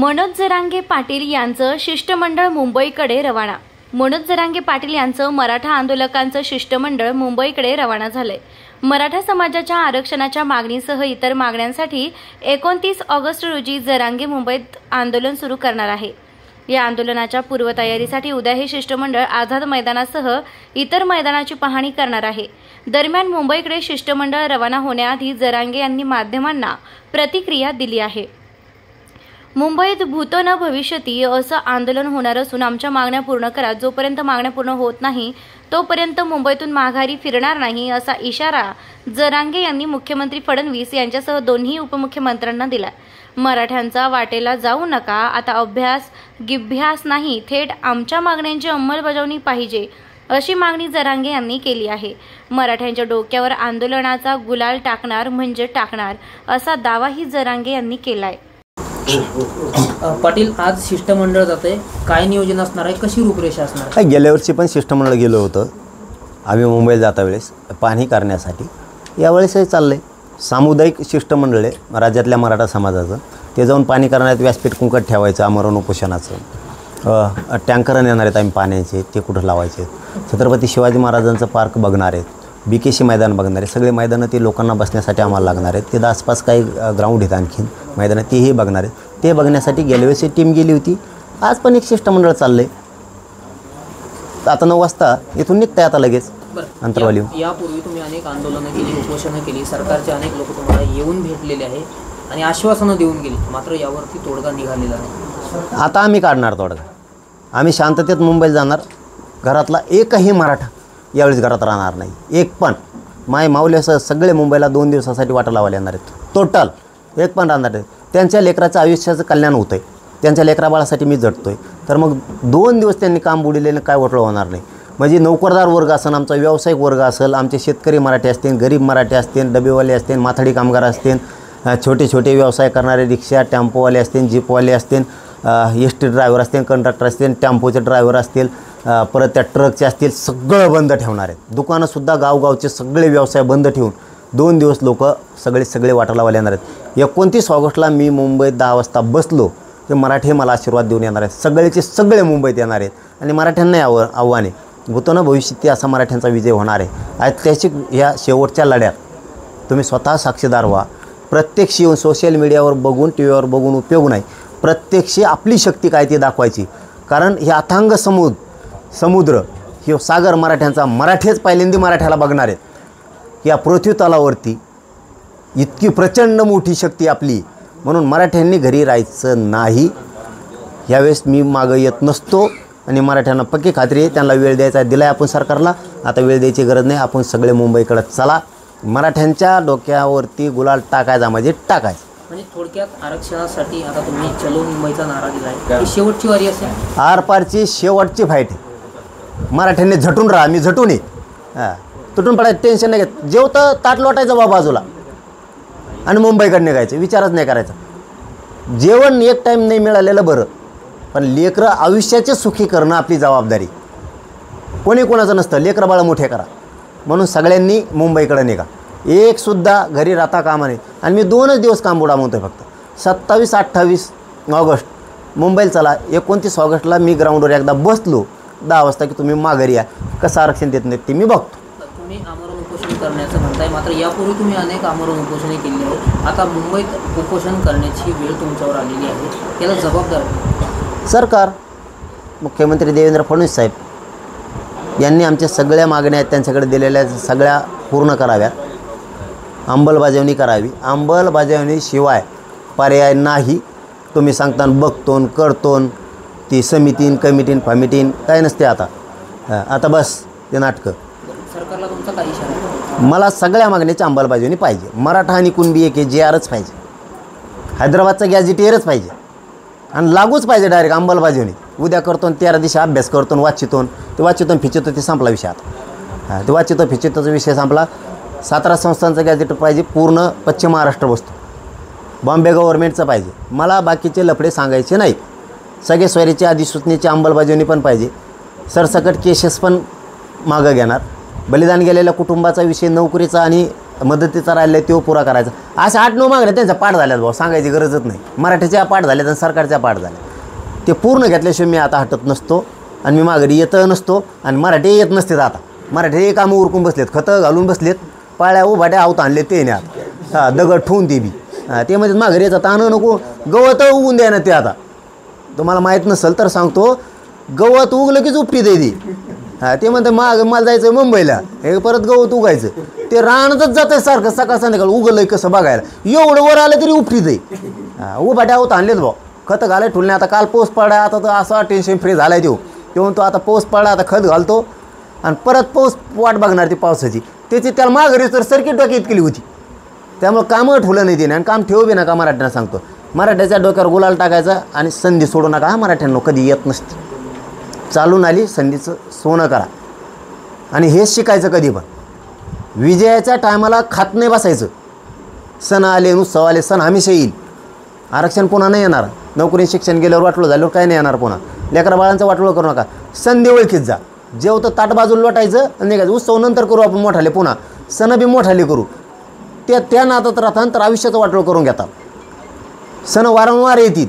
मनोज जरांगे पाटील यांचं शिष्टमंडळ मुंबईकडे रवाना। मनोज जरांगे पाटील यांचं मराठा आंदोलकांचं शिष्टमंडळ मुंबईकडे रवाना झालंय। मराठा समाजाच्या आरक्षणाच्या मागणीसह इतर मागण्यांसाठी 29 ऑगस्ट रोजी जरांगे मुंबईत आंदोलन सुरू करणार आहे। या आंदोलनाच्या पूर्वतयारीसाठी उद्या हे शिष्टमंडळ आझाद मैदानासह इतर मैदानाची पाहणी करणार आहे। दरम्यान मुंबईकडे शिष्टमंडळ रवाना होण्याआधी जरांगे यांनी माध्यमांना प्रतिक्रिया दिली आहे। मुंबईत भूतो न भविष्यती असं आंदोलन होणार असून आमच्या मागण्या पूर्ण करा, जोपर्यंत मागण्या पूर्ण होत नाही तोपर्यंत मुंबईतून माघारी फिरणार नाही असा इशारा जरांगे यांनी मुख्यमंत्री फडणवीस यांच्यासह दोन्ही उपमुख्यमंत्र्यांना दिला। मराठ्यांचा वाटेला जाऊ नका, आता अभ्यास नाही, थेट आमच्या मागण्यांची अंमलबजावणी पाहिजे अशी मागणी जरांगे यांनी केली आहे। मराठ्यांच्या डोक्यावर आंदोलनाचा गुलाल टाकणार म्हणजे टाकणार असा दावाही जरांगे यांनी केलाय। पाटील, आज शिष्टमंडळ जाते, काय नियोजन असणार आहे, कशी रूपरेषा असणार आहे? गेल्या वर्षी पण शिष्टमंडळ गेलो होतं आम्ही मुंबईला जाता वेळेस पाहणी करण्यासाठी। यावेळेसही चाललंय सामुदायिक शिष्टमंडळ आहे राज्यातल्या मराठा समाजाचं, ते जाऊन पाहणी करण्यात व्यासपीठ कुंकट ठेवायचं, आमरण उपोषणाचं, टँकरन येणार आहेत आम्ही पाण्याचे, ते कुठं लावायचे, छत्रपती शिवाजी महाराजांचं पार्क बघणार आहेत, BKC मैदान बघणार आहे, सगळे मैदानं ते लोकांना बसण्यासाठी आम्हाला लागणार आहेत। ते आसपास काही ग्राउंड आहेत आणखीन मैदानं, तेही बघणार आहेत। ते बघण्यासाठी गेल्या वेळेस टीम गेली होती, आज पण एक शिष्टमंडळ चाललं आहे। आता 9 वाजता इथून निघताय आता लगेच अंतरवाली। यापूर्वी तुम्ही अनेक आंदोलनं केली, उपोषणं केली, सरकारचे अनेक लोक तुम्हाला येऊन भेटलेले आहे आणि आश्वासनं देऊन गेली, मात्र यावरती तोडगा निघालेला नाही। आता आम्ही काढणार तोडगा, आम्ही शांततेत मुंबईला जाणार। घरातला एकही मराठा यावेळेस घरात राहणार नाही, एक पण। माय माऊलीसह सगळे मुंबईला 2 दिवसासाठी वाटा लावायला येणार आहेत, टोटल एक पण राहणार नाही। त्यांच्या लेकराचं आयुष्याचं कल्याण होतं आहे, त्यांच्या लेकराबाळासाठी मी झटतो आहे, तर मग 2 दिवस त्यांनी काम बुडलेलं काय वटळं होणार नाही। म्हणजे नोकरदार वर्ग असेल, आमचा व्यावसायिक वर्ग असेल, आमचे शेतकरी मराठी असतील, गरीब मराठी असतील, डबेवाले असतील, माथाडी कामगार असतील, छोटे छोटे व्यवसाय करणारे रिक्षा टेम्पोवाले असतील, जीपवाले असतील, ST ड्रायव्हर असतील, कंडक्टर असतील, टेम्पोचे ड्रायव्हर असतील, परत त्या ट्रकचे असतील, सगळं बंद ठेवणार आहेत। दुकानंसुद्धा गावगावचे सगळे व्यवसाय बंद ठेवून 2 दिवस लोक सगळे वाटा लावायला येणार आहेत। 29 ऑगस्टला मी मुंबईत 10 वाजता बसलो ते मराठी मला आशीर्वाद देऊन येणार आहेत, सगळेचे सगळे मुंबईत येणार आहेत। आणि मराठ्यांना आव्हान आहे, भूतो न भविष्यती असा मराठ्यांचा विजय होणार आहे। ऐतिहासिक ह्या शेवटच्या लढ्यात तुम्ही स्वतः साक्षीदार व्हा। प्रत्यक्ष येऊन सोशल मीडियावर बघून, TVवर बघून उपयोग नाही, प्रत्यक्ष आपली शक्ती काय ती दाखवायची। कारण हे अथांग समुद्र हे सागर मराठ्यांचा, मराठीच पहिल्यांदा मराठ्याला बघणार आहेत। या पृथ्वी तलावरती इतकी प्रचंड मोठी शक्ती आपली, म्हणून मराठ्यांनी घरी राहायचं नाही। यावेळेस मी मागं येत नसतो आणि मराठ्यांना पक्की खात्री आहे, त्यांना वेळ द्यायचा दिला आहे आपण सरकारला, आता वेळ द्यायची गरज नाही। आपण सगळे मुंबईकडे चला, मराठ्यांच्या डोक्यावरती गुलाल टाकायचा म्हणजे टाकायचं। म्हणजे थोडक्यात आरक्षणासाठी आता तुम्ही चलो मुंबईचा नारा दिला आहे, ही शेवटची वारी असेल, आरपारची शेवटची फाईट आहे। मराठ्यांनी झटून राहा, मी झटून ये, तुटून पडायचं टेन्शन नाही घेत, जेवतं ताट लोटायचं बा बाजूला आणि मुंबईकडे निघायचं, विचारच नाही करायचा। जेवण एक टाईम नाही मिळालेलं बरं, पण लेकरं आयुष्याचे सुखी करणं आपली जबाबदारी, कोणी कोणाचं नसतं। लेकरं बाळं मोठे करा, म्हणून सगळ्यांनी मुंबईकडे निघा, एकसुद्धा घरी राहता कामा नये। आणि मी 2च दिवस काम बुडा म्हणतो फक्त, 27-28 ऑगस्ट मुंबईला चला, 29 ऑगस्टला मी ग्राउंडवर एकदा बसलो 10 वाजता की तुम्ही माघारी या, कसं आरक्षण देत नाही ते मी बघतो। तुम्ही आमरण उपोषण करण्याचं म्हणताय, मात्र यापूर्वी तुम्ही अनेक आमरण उपोषणे केली आहेत, आता मुंबईत उपोषण करण्याची वेळ तुमच्यावर आलेली आहे, याला जबाबदार सरकार, मुख्यमंत्री देवेंद्र फडणवीस साहेब यांनी आमच्या सगळ्या मागण्या आहेत त्यांच्याकडे दिलेल्या सगळ्या पूर्ण कराव्यात, अंमलबजावणी करावी। अंमलबजावणीशिवाय पर्याय नाही। तुम्ही सांगता बघतो करतो, ती समितीन कमिटीन फमिटीन काय नसते आता बस ते नाटकं। सरकारला तुमचा काही इशारा? मला सगळ्या मागण्याची अंमलबजावणी पाहिजे। मराठा आणि कुणबी एक JRच पाहिजे, हैदराबादचा गॅझेटियरच पाहिजे आणि लागूच पाहिजे डायरेक्ट अंमलबजावणी। उद्या करतो 13 दिवशी अभ्यास करतो, वाचितो फिचितो, ते संपला विषय आता। ते वाचितो फिचितोचा विषय संपला। 17 संस्थांचं गॅझेट पाहिजे, पूर्ण पश्चिम महाराष्ट्र बसतो, बॉम्बे गव्हर्नमेंटचं पाहिजे। मला बाकीचे लफडे सांगायचे नाही। सगळे स्वारीच्या अधिसूचनेची अंमलबजावणी पण पाहिजे, सरसकट केसेस पण मागं घेणार। बलिदान गेलेल्या कुटुंबाचा विषय, नोकरीचा आणि मदतीचा राहिला तो पुरा करायचा. अशा 8-9 मागण्या त्यांच्या पाठ झाल्यात भाऊ, सांगायची गरजच नाही. मराठीच्या पाठ झाल्यात आणि सरकारच्या पाठ झाल्या. ते पूर्ण घेतल्याशिवाय मी आता हटत नसतो आणि मी माघारी येत नसतो. आणि मराठी येत नसते आता. मराठी हे कामं उरकून बसलेत, खतं घालून बसलेत, पाळ्या उभाट्या आवत आणले ते नाही आता. दगड ठेवून ते बी ते म्हणजे माघारी याचा ताण नको. गवत उगून द्या ना ते. आता तुम्हाला माहीत नसेल तर सांगतो, गवत उगलं कीच उपटी दे ती. ते म्हणते मला जायचं मुंबईला, हे परत गवत उगायचं. ते रानातच जातं सारखं सकाळ संध्याकाळ. उगलंय कसं बघायला, एवढं वर आलं तरी उपटी दे. उभाट्या आवत आणलेत भाऊ, खतं घालाय ठुलणे. आता काल पाऊस पडला, आता तर असा टेन्शन फ्री झालाय तो. म्हणतो आता पाऊस पडला, आता खत घालतो आणि परत पाऊस वाट बघणार ती पावसाची. त्याची त्याला माघारी तर सर्किट डोक्यात केली होती. त्यामुळं कामं ठुलं नाही तिने आणि काम ठेवू बी नका. मराठ्यांना सांगतो, मराठ्याच्या डोक्यावर गुलाल टाकायचा आणि संधी सोडू नका. मराठ्यांना कधी येत नसते. चालून आली संधीचं सोनं करा. आणि हेच शिकायचं कधी पण. विजयाच्या टायमाला खात नाही बसायचं. सण आले, उत्सव आले, सण हमेशा येईल. आरक्षण पुन्हा नाही येणार. नोकरी शिक्षण गेल्यावर वाटलं झाल्यावर काय नाही येणार पुन्हा. लेकरा बाळांचं वाटलं करू नका. संधी ओळखीत जा. जेवतं ताट बाजूला लोटायचं आणि निघायचं. उत्सव नंतर करू आपण मोठाले, पुन्हा सण बी मोठाले करू. त्या नातात राहतात तर आयुष्याचं वाटलं करून घेतात. सण वारंवार येतील.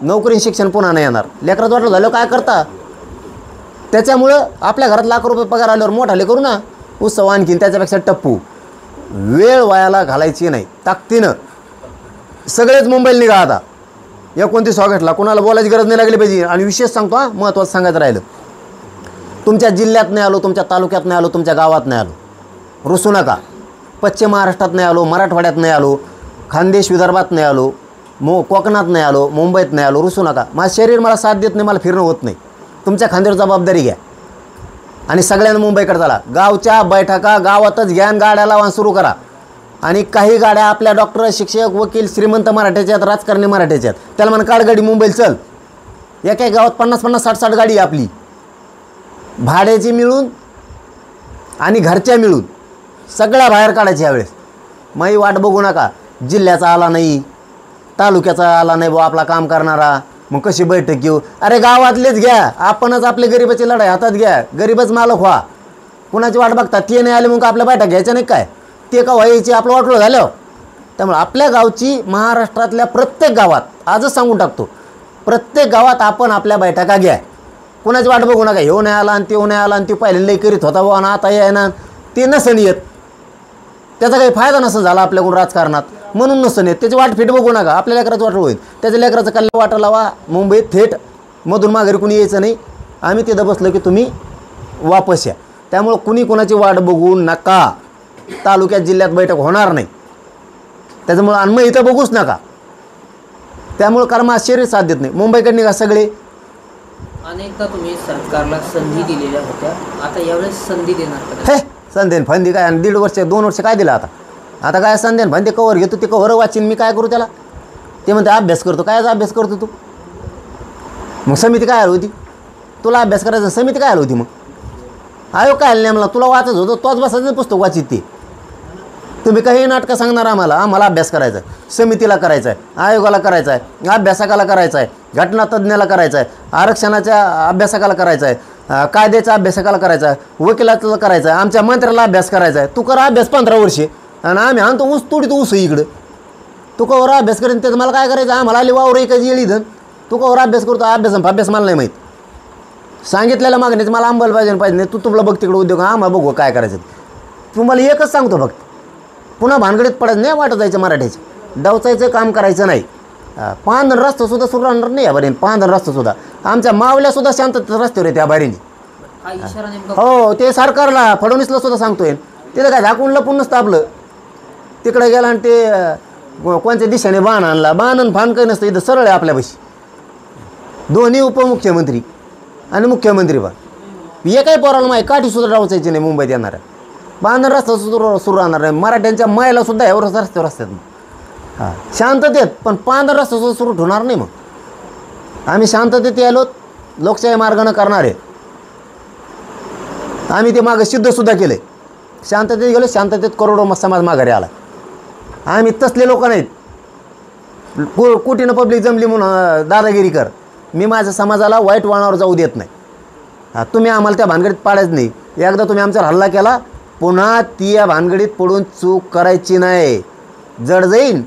नोकरी शिक्षण पुन्हा नाही येणार. लेकराचं वाटलं झालं काय करता. त्याच्यामुळं आपल्या घरात लाख रुपये पगार आल्यावर मोठाले करू ना उत्सव. आणखीन त्याच्यापेक्षा टप्पू. वेळ वायाला घालायची नाही. ताकदीनं सगळेच मुंबईला निघा आता. 29 ऑगस्टला कोणाला बोलायची गरज नाही लागली पाहिजे. आणि विशेष सांगतो, महत्त्वाचं सांगायचं राहिलं, तुमच्या जिल्ह्यात नाही आलो, तुमच्या तालुक्यात नाही आलो, तुमच्या गावात नाही आलो, रुसू नका. पश्चिम महाराष्ट्रात नाही आलो, मराठवाड्यात नाही आलो, खानदेश विदर्भात नाही आलो, कोकणात नाही आलो, मुंबईत नाही आलो, रुसू नका. माझं शरीर मला साथ देत नाही, मला फिरणं होत नाही. तुमच्या खांद्यावर जबाबदारी घ्या आणि सगळ्यांना मुंबईकडे चला. गावच्या बैठका गावातच घ्या आणि गाड्या लावा सुरू करा. आणि काही गाड्या आपल्या डॉक्टर, शिक्षक, वकील, श्रीमंत मराठ्याच्या आहेत, राजकारणी मराठ्याच्या आहेत. त्याला म्हणा काढ गाडी मुंबईला चल. एका गावात 50-50, 60-60 गाडी आपली. भाड्याची मिळून आणि घरच्या मिळून सगळ्या बाहेर काढायची यावेळेस. माही वाट बघू नका. जिल्ह्याचा आला नाही, तालुक्याचा आला नाही बुवा आपला काम करणारा, मग कशी बैठक घेऊ. अरे गावातलेच घ्या. आपणच आपले गरिबाची लढाई हातात घ्या. गरीबच मालक व्हा. कुणाची वाट बघता. ते नाही आले मग आपल्या बैठक घ्यायच्या नाही काय. ते का व्हायची आपलं वाटलं झालं. त्यामुळे आपल्या गावची, महाराष्ट्रातल्या प्रत्येक गावात, आजच सांगून टाकतो, प्रत्येक गावात आपण आपल्या बैठका घ्या. कुणाची वाट बघू नका. हे नाही आला आणि ते नाही आला आणि ते पहिले लई करीत होता बुवा आणि आता येणार. ते नसन येत. त्याचा काही फायदा नसेल झाला आपल्याकडून राजकारणात, म्हणून नसन येत. त्याची वाट फिट बघू नका. आपल्या लेकराचं वाटलं होईल. त्याच्या लेकराचं कल्ला वाटा लावा. मुंबईत थेट मधून माघारी कुणी यायचं नाही. आम्ही तिथं बसलो की तुम्ही वापस या. त्यामुळं कुणी कुणाची वाट बघू नका. तालुक्यात जिल्ह्यात बैठक होणार नाही. त्याच्यामुळं आणि मग इथं बघूच नका. त्यामुळं कारण माझं शरीर साथ देत नाही. मुंबईकडे निघा सगळे. अनेकदा तुम्ही सरकारला संधी दिलेल्या होत्या, आता यावेळेस संधी देणार का? हे संधेन फंदी काय. आणि 1.5 वर्ष 2 वर्ष काय दिलं आता. आता काय संध्यान फंदी कवर घेतो. ते कवर वाचीन मी काय करू त्याला. ते म्हणते अभ्यास करतो. कायचा अभ्यास करतो तू. मग समिती काय आली होती. तुला अभ्यास करायचा समिती काय आली होती. मग आयोग काय आलं नाही मला. तुला वाचत होतं, तोच बसायचं पुस्तक वाचित. ते तुम्ही काही नाटकं सांगणार आम्हाला. आम्हाला अभ्यास करायचा आहे, समितीला करायचा आहे, आयोगाला करायचा आहे, अभ्यासकाला करायचा आहे, घटनातज्ञाला करायचा आहे, आरक्षणाच्या अभ्यासकाला करायचा आहे, कायद्याच्या अभ्यासकाला करायचा आहे, वकिलाचा करायचा आहे, आमच्या मंत्र्याला अभ्यास करायचा आहे. तू करा अभ्यास 15 वर्षे आणि आम्ही आणतो ऊस तोडीत ऊस इकडं. तू कवर अभ्यास करेन त्याचं मला काय करायचं. आम्हाला आली वावर एकाची येळी धन. तू कवर अभ्यास करतो. अभ्यास मला नाही माहीत. सांगितलेल्या मागणीचं मला अंबायला पाहिजे नाही. तू तुला बघ तिकडं उद्योग. आम्हाला बघू काय करायचं. तुम्हाला एकच सांगतो फक्त, पुन्हा भानगडीत पडायचं नाही. वाटत जायचं मराठीचं. डवचायचं काम करायचं नाही. पांधन रस्तासुद्धा सुरू राहणार नाही या बारीने. पांधन रस्तासुद्धा आमच्या मावल्यासुद्धा शांततेत रस्त्यावर आहे त्या बारीने. हो ते सरकारला, फडणवीसला सुद्धा सांगतोय. तिथं काय झाकून लपून नसतं आपलं. तिकडे गेला आणि ते कोणत्या दिशेने बाण आणला. बाण आणि फान काही नसतं. इथं सरळ आहे आपल्यापाशी. दोन्ही उपमुख्यमंत्री आणि मुख्यमंत्री बा. एकाही पोराला माहीत काठीसुद्धा डावचायची नाही मुंबईत येणाऱ्या. बांधण रस्ता सुरू राहणार नाही. मराठ्यांच्या महिलासुद्धा यावर रस्त्यावर असतात. हां शांततेत. पण पांढरा रस्ता सुद्धा सुरू ठेवणार नाही. मग आम्ही शांततेत यायलो. लोकशाही मार्गानं करणार आहे. आम्ही ते मागं सिद्धसुद्धा केलं. शांततेत गेलो. शांततेत करोडो समाज माघारी आला. आम्ही तसले लोक नाहीत. कुठीनं पब्लिक जमली म्हणून दादागिरी कर. मी माझ्या समाजाला वाईट वळणावर जाऊ देत नाही. तुम्ही आम्हाला त्या भानगडीत पाडायचं नाही. एकदा तुम्ही आमच्यावर हल्ला केला पुन्हा ती या भानगडीत पडून चूक करायची नाही. जड जाईन.